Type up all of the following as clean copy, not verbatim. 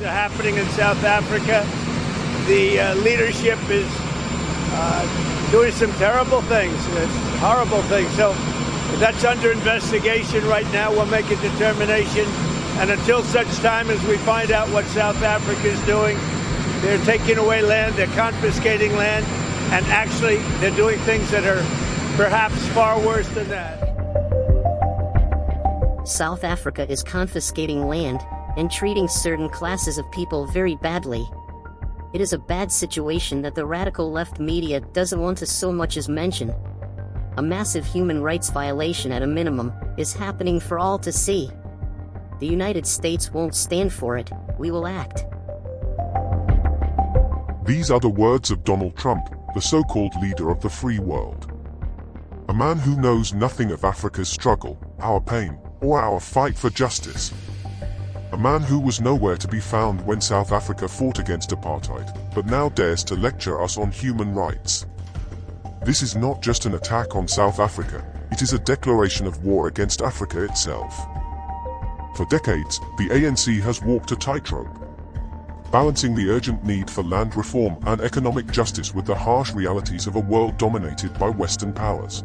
happening in South Africa. The leadership is doing some terrible things, horrible things. So that's under investigation right now. We'll make a determination. And until such time as we find out what South Africa is doing, they're taking away land, they're confiscating land, and actually they're doing things that are perhaps far worse than that. South Africa is confiscating land and treating certain classes of people very badly. It is a bad situation that the radical left media doesn't want to so much as mention. A massive human rights violation at a minimum is happening for all to see. The United States won't stand for it. We will act. These are the words of Donald Trump, the so-called leader of the free world. A man who knows nothing of Africa's struggle, our pain, or our fight for justice. A man who was nowhere to be found when South Africa fought against apartheid, but now dares to lecture us on human rights. This is not just an attack on South Africa, it is a declaration of war against Africa itself. For decades, the ANC has walked a tightrope, balancing the urgent need for land reform and economic justice with the harsh realities of a world dominated by Western powers.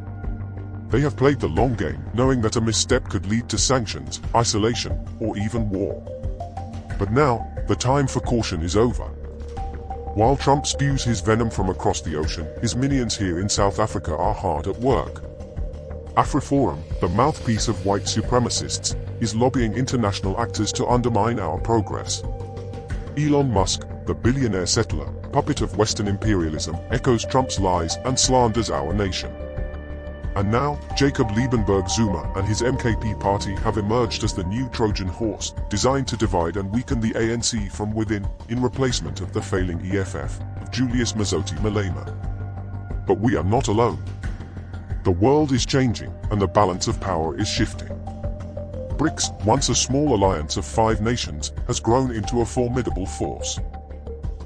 They have played the long game, knowing that a misstep could lead to sanctions, isolation, or even war. But now, the time for caution is over. While Trump spews his venom from across the ocean, his minions here in South Africa are hard at work. AfriForum, the mouthpiece of white supremacists, is lobbying international actors to undermine our progress. Elon Musk, the billionaire settler, puppet of Western imperialism, echoes Trump's lies and slanders our nation. And now, Jacob Liebenberg Zuma and his MKP party have emerged as the new Trojan horse, designed to divide and weaken the ANC from within, in replacement of the failing EFF of Julius Mazotti Malema. But we are not alone. The world is changing, and the balance of power is shifting. BRICS, once a small alliance of 5 nations, has grown into a formidable force.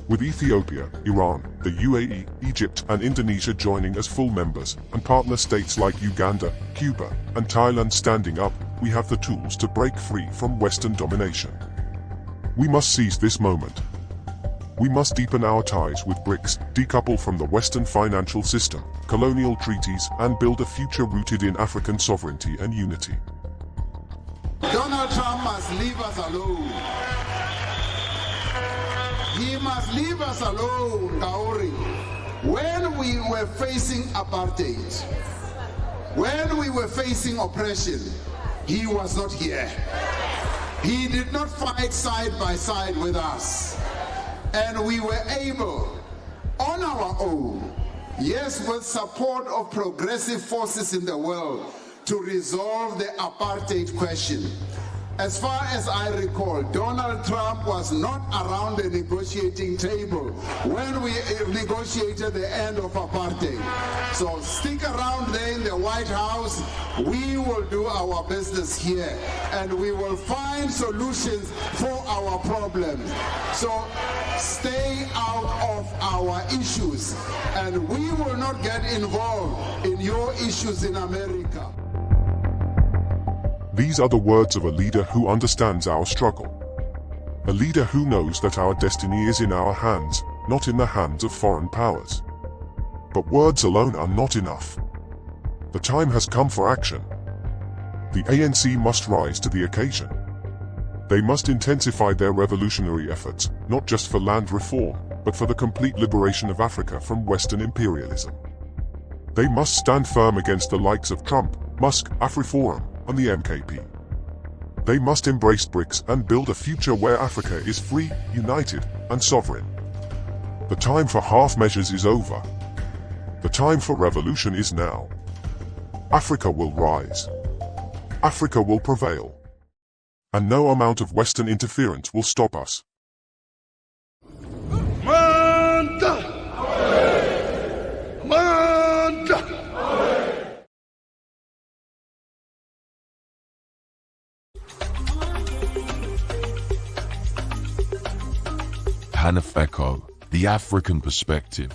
With Ethiopia, Iran, the UAE, Egypt, and Indonesia joining as full members, and partner states like Uganda, Cuba, and Thailand standing up, we have the tools to break free from Western domination. We must seize this moment. We must deepen our ties with BRICS, decouple from the Western financial system, colonial treaties, and build a future rooted in African sovereignty and unity. Donald Trump must leave us alone. He must leave us alone, Kauri. When we were facing apartheid, when we were facing oppression, he was not here. He did not fight side by side with us. And we were able, on our own, yes, with support of progressive forces in the world, to resolve the apartheid question. As far as I recall, Donald Trump was not around the negotiating table when we negotiated the end of apartheid. So stick around there in the White House. We will do our business here, and we will find solutions for our problems. So stay out of our issues, and we will not get involved in your issues in America. These are the words of a leader who understands our struggle. A leader who knows that our destiny is in our hands, not in the hands of foreign powers. But words alone are not enough. The time has come for action. The ANC must rise to the occasion. They must intensify their revolutionary efforts, not just for land reform, but for the complete liberation of Africa from Western imperialism. They must stand firm against the likes of Trump, Musk, AfriForum, and the MKP. They must embrace BRICS and build a future where Africa is free, united, and sovereign. The time for half measures is over. The time for revolution is now. Africa will rise. Africa will prevail. And no amount of Western interference will stop us. Manda! Manda! AfriForum, the African perspective.